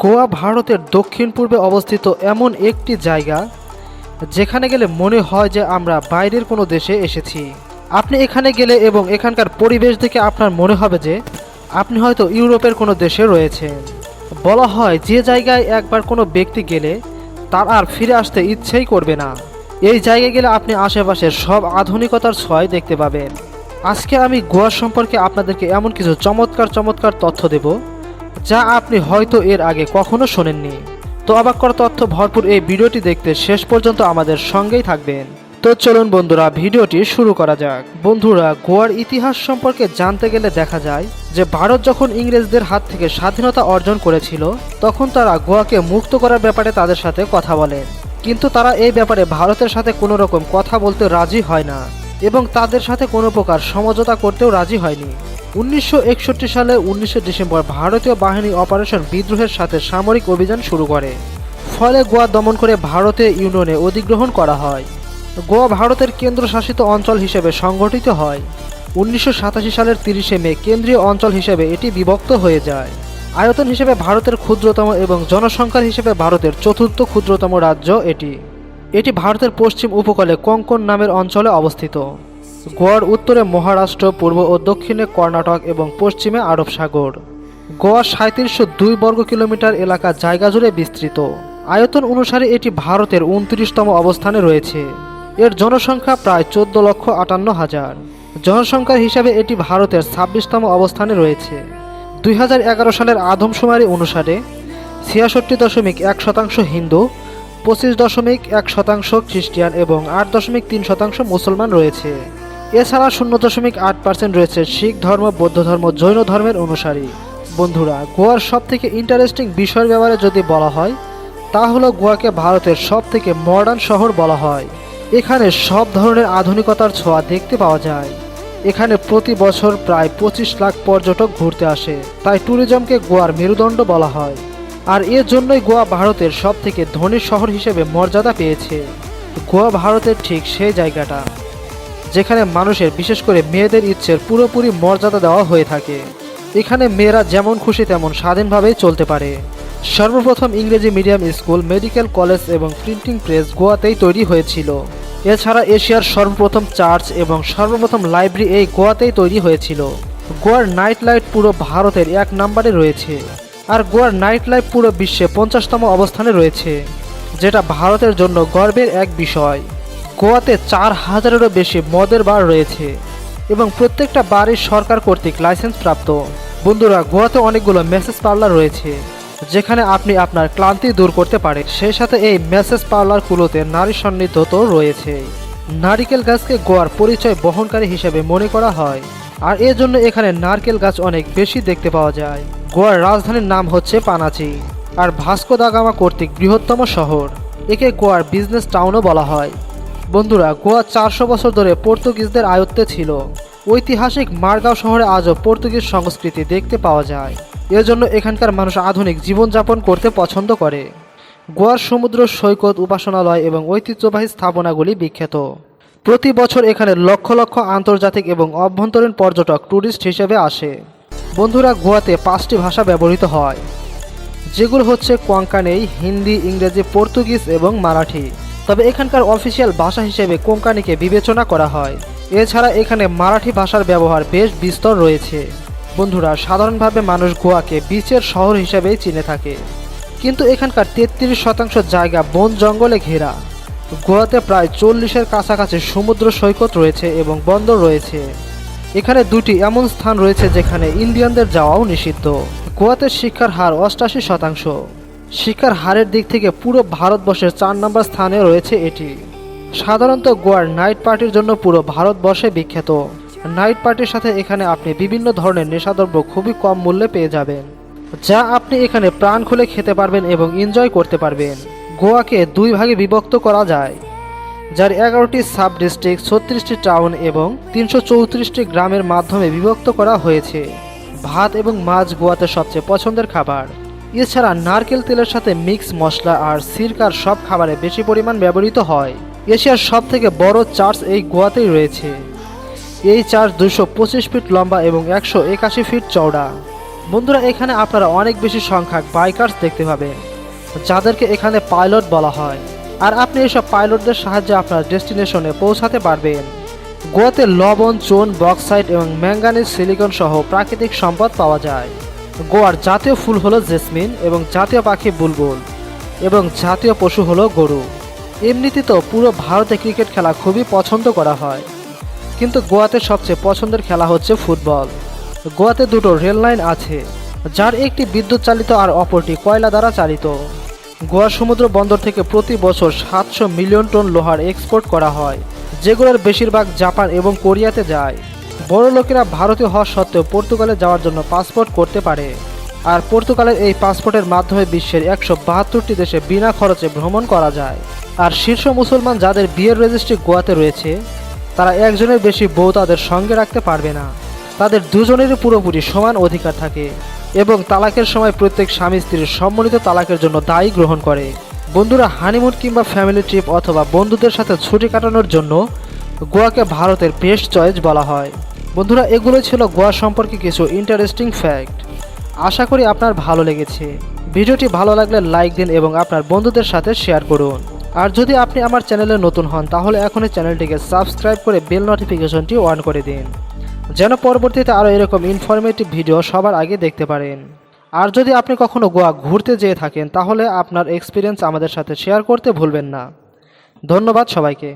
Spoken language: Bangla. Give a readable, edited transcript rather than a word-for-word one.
গোয়া ভারতের দক্ষিণ পূর্বে অবস্থিত এমন একটি জায়গা যেখানে গেলে মনে হয় যে আমরা বাইরের কোনো দেশে এসেছি। আপনি এখানে গেলে এবং এখানকার পরিবেশ দেখে আপনার মনে হবে যে আপনি হয়তো ইউরোপের কোনো দেশে রয়েছেন। বলা হয় যে জায়গায় একবার কোনো ব্যক্তি গেলে তার আর ফিরে আসতে ইচ্ছেই করবে না। এই জায়গায় গেলে আপনি আশেপাশের সব আধুনিকতার ছোঁয়া দেখতে পাবেন। আজকে আমি গোয়া সম্পর্কে আপনাদেরকে এমন কিছু চমৎকার তথ্য দেব যা আপনি হয়তো এর আগে কখনো শোনেননি। তো অবাক করা তথ্য ভরপুর এই ভিডিওটি দেখতে শেষ পর্যন্ত আমাদের সঙ্গেই থাকবেন। তো চলুন বন্ধুরা, ভিডিওটি শুরু করা যাক। বন্ধুরা, গোয়ার ইতিহাস সম্পর্কে জানতে গেলে দেখা যায় যে ভারত যখন ইংরেজদের হাত থেকে স্বাধীনতা অর্জন করেছিল তখন তারা গোয়াকে মুক্ত করার ব্যাপারে তাদের সাথে কথা বলেন, কিন্তু তারা এই ব্যাপারে ভারতের সাথে কোনো রকম কথা বলতে রাজি হয় না এবং তাদের সাথে কোনো প্রকার সমঝোতা করতেও রাজি হয়নি। 1961 সালে 19 ডিসেম্বর ভারতীয় বাহিনী অপারেশন বিদ্রোহের সাথে সামরিক অভিযান শুরু করে, ফলে গোয়া দমন করে ভারতীয় ইউনিয়নে অধিগ্রহণ করা হয়। গোয়া ভারতের কেন্দ্রশাসিত অঞ্চল হিসেবে সংগঠিত হয়। 1987 সালের 30 মে কেন্দ্রীয় অঞ্চল হিসেবে এটি বিভক্ত হয়ে যায়। আয়তন হিসেবে ভারতের ক্ষুদ্রতম এবং জনসংখ্যার হিসেবে ভারতের চতুর্থ ক্ষুদ্রতম রাজ্য এটি ভারতের পশ্চিম উপকূলে কোঙ্কণ নামের অঞ্চলে অবস্থিত। গোয়ার উত্তরে মহারাষ্ট্র, পূর্ব ও দক্ষিণে কর্ণাটক এবং পশ্চিমে আরব সাগর। গোয়া 3702 বর্গ কিলোমিটার এলাকা জায়গা জুড়ে বিস্তৃত। আয়তন অনুসারে এটি ভারতের 29তম অবস্থানে রয়েছে। এর জনসংখ্যা প্রায় 14,58,000। জনসংখ্যার হিসাবে এটি ভারতের 26তম অবস্থানে রয়েছে। 2011 সালের আদমশুমারি অনুসারে 66.1% হিন্দু, 25.1% খ্রিস্টান এবং 8.3% মুসলমান রয়েছে। এছাড়া 0.8% রয়েছে শিখ ধর্ম, বৌদ্ধ ধর্ম, জৈন ধর্মের অনুসারী। বন্ধুরা, গোয়ার সবথেকে ইন্টারেস্টিং বিষয়ের ব্যাপারে যদি বলা হয় তা হলো গোয়াকে ভারতের সবথেকে মডার্ন শহর বলা হয়। এখানে সব ধরনের আধুনিকতার ছোঁয়া দেখতে পাওয়া যায়। এখানে প্রতি বছর প্রায় 25 লাখ পর্যটক ঘুরতে আসে, তাই ট্যুরিজমকে গোয়ার মেরুদণ্ড বলা হয়। আর এর জন্যই গোয়া ভারতের সবথেকে ধনী শহর হিসেবে মর্যাদা পেয়েছে। গোয়া ভারতের ঠিক সেই জায়গাটা যেখানে মানুষের, বিশেষ করে মেয়েদের ইচ্ছের পুরোপুরি মর্যাদা দেওয়া হয়ে থাকে। এখানে মেয়েরা যেমন খুশি তেমন স্বাধীনভাবেই চলতে পারে। সর্বপ্রথম ইংরেজি মিডিয়াম স্কুল, মেডিকেল কলেজ এবং প্রিন্টিং প্রেস গোয়াতেই তৈরি হয়েছিল। এছাড়া এশিয়ার সর্বপ্রথম চার্চ এবং সর্বপ্রথম লাইব্রেরি এই গোয়াতেই তৈরি হয়েছিল। গোয়ার নাইট লাইফ পুরো ভারতের 1 নম্বরে রয়েছে, আর গোয়ার নাইট লাইফ পুরো বিশ্বে 50তম অবস্থানে রয়েছে, যেটা ভারতের জন্য গর্বের এক বিষয়। গোয়াতে 4000-এরও বেশি মদের বার রয়েছে এবং প্রত্যেকটা বাড়ির সরকার কর্তৃক লাইসেন্স প্রাপ্ত। বন্ধুরা, গোয়াতে অনেকগুলো ম্যাসেজ পার্লার রয়েছে যেখানে আপনি আপনার ক্লান্তি দূর করতে পারেন। সেই সাথে এই ম্যাসেজ পার্লারগুলোতে নারী সান্নিধ্য তো রয়েছে। নারিকেল গাছকে গোয়ার পরিচয় বহনকারী হিসেবে মনে করা হয়, আর এর জন্য এখানে নারকেল গাছ অনেক বেশি দেখতে পাওয়া যায়। গোয়ার রাজধানীর নাম হচ্ছে পানাচি, আর ভাস্কো দা গামা কর্তৃক বৃহত্তম শহর। একে গোয়ার বিজনেস টাউনও বলা হয়। বন্ধুরা, গোয়া 400 বছর ধরে পর্তুগিজদের আয়ত্তে ছিল। ঐতিহাসিক মারগাঁও শহরে আজও পর্তুগিজ সংস্কৃতি দেখতে পাওয়া যায়। এর জন্য এখানকার মানুষ আধুনিক জীবনযাপন করতে পছন্দ করে। গোয়ার সমুদ্র সৈকত, উপাসনালয় এবং ঐতিহ্যবাহী স্থাপনাগুলি বিখ্যাত। প্রতি বছর এখানে লক্ষ লক্ষ আন্তর্জাতিক এবং অভ্যন্তরীণ পর্যটক ট্যুরিস্ট হিসেবে আসে। বন্ধুরা, গোয়াতে 5টি ভাষা ব্যবহৃত হয়, যেগুলো হচ্ছে কোঙ্কানি, হিন্দি, ইংরেজি, পর্তুগিজ এবং মারাঠি। তবে এখানকার অফিসিয়াল ভাষা হিসেবে কোঙ্কানিকে বিবেচনা করা হয়। এছাড়া এখানে মারাঠি ভাষার ব্যবহার বেশ বিস্তর রয়েছে। বন্ধুরা, সাধারণভাবে মানুষ গোয়াকে বিচের শহর হিসেবেই চিনে থাকে, কিন্তু এখানকার 33% জায়গা বন জঙ্গলে ঘেরা। গোয়াতে প্রায় 40-এর কাছাকাছি সমুদ্র সৈকত রয়েছে এবং বন্দর রয়েছে। এখানে 2টি এমন স্থান রয়েছে যেখানে ইন্ডিয়ানদের যাওয়াও নিষিদ্ধ। গোয়াতে শিক্ষার হার 88%। শিক্ষার হারের দিক থেকে পুরো ভারতবর্ষের 4 নম্বর স্থানে রয়েছে এটি। সাধারণত গোয়ার নাইট পার্টির জন্য পুরো ভারতবর্ষে বিখ্যাত। নাইট পার্টির সাথে এখানে আপনি বিভিন্ন ধরনের নেশাদ্রব্য খুবই কম মূল্যে পেয়ে যাবেন, যা আপনি এখানে প্রাণ খুলে খেতে পারবেন এবং এনজয় করতে পারবেন। গোয়াকে 2 ভাগে বিভক্ত করা যায়, যার 11টি সাব ডিস্ট্রিক্ট, 36টি টাউন এবং 334টি গ্রামের মাধ্যমে বিভক্ত করা হয়েছে। ভাত এবং মাছ গোয়াতে সবচেয়ে পছন্দের খাবার। এছাড়া নারকেল তেলের সাথে মিক্স মশলা আর সিরকার সব খাবারে বেশি পরিমাণ ব্যবহৃত হয়। এশিয়ার সবথেকে বড় চার্চ এই গোয়াতেই রয়েছে। এই চার্চ 225 ফিট লম্বা এবং 181 ফিট চওড়া। বন্ধুরা, এখানে আপনারা অনেক বেশি সংখ্যক বাইকার্স দেখতে পাবেন, যাদেরকে এখানে পাইলট বলা হয়। আর আপনি এসব পাইলটদের সাহায্যে আপনার ডেস্টিনেশনে পৌঁছাতে পারবেন। গোয়াতে লবণ, চুন, বক্সাইট এবং ম্যাঙ্গানিজ, সিলিকন সহ প্রাকৃতিক সম্পদ পাওয়া যায়। গোয়ার জাতীয় ফুল হলো জেসমিন এবং জাতীয় পাখি বুলবুল এবং জাতীয় পশু হলো গরু। এমনিতে তো পুরো ভারতে ক্রিকেট খেলা খুবই পছন্দ করা হয়, কিন্তু গোয়াতে সবচেয়ে পছন্দের খেলা হচ্ছে ফুটবল। গোয়াতে দুটো রেল লাইন আছে, যার একটি বিদ্যুৎ চালিত আর অপরটি কয়লা দ্বারা চালিত। গোয়া সমুদ্র বন্দর থেকে প্রতি বছর 700 মিলিয়ন টন লোহার এক্সপোর্ট করা হয়, যেগুলোর বেশিরভাগ জাপান এবং কোরিয়াতে যায়। বড় লোকেরা ভারতীয় হওয়া সত্ত্বেও পর্তুগালে যাওয়ার জন্য পাসপোর্ট করতে পারে, আর পর্তুগালের এই পাসপোর্টের মাধ্যমে বিশ্বের 172টি দেশে বিনা খরচে ভ্রমণ করা যায়। আর শীর্ষ মুসলমান যাদের বিয়ের রেজিস্ট্রি গোয়াতে রয়েছে, তারা একজনের বেশি বউ তাদের সঙ্গে রাখতে পারবে না। তাদের দুজনেরই পুরোপুরি সমান অধিকার থাকে এবং তালাকের সময় প্রত্যেক স্বামী স্ত্রীর সম্মিলিত তালাকের জন্য দায়ী গ্রহণ করে। বন্ধুরা, হানিমুন কিংবা ফ্যামিলি ট্রিপ অথবা বন্ধুদের সাথে ছুটি কাটানোর জন্য গোয়াকে ভারতের বেস্ট চয়েস বলা হয়। বন্ধুরা, এগুলো ছিল গোয়া সম্পর্কে কিছু ইন্টারেস্টিং ফ্যাক্ট। আশা করি আপনার ভালো লেগেছে। ভিডিওটি ভালো লাগলে লাইক দিন এবং আপনার বন্ধুদের সাথে শেয়ার করুন। আর যদি আপনি আমার চ্যানেলে নতুন হন, তাহলে এখনই চ্যানেলটিকে সাবস্ক্রাইব করে বেল নোটিফিকেশনটি অন করে দিন, যেন পরবর্তীতে আরও এরকম ইনফরমেটিভ ভিডিও সবার আগে দেখতে পারেন। আর যদি আপনি কখনো গোয়া ঘুরতে যেয়ে থাকেন, তাহলে আপনার এক্সপিরিয়েন্স আমাদের সাথে শেয়ার করতে ভুলবেন না। ধন্যবাদ সবাইকে।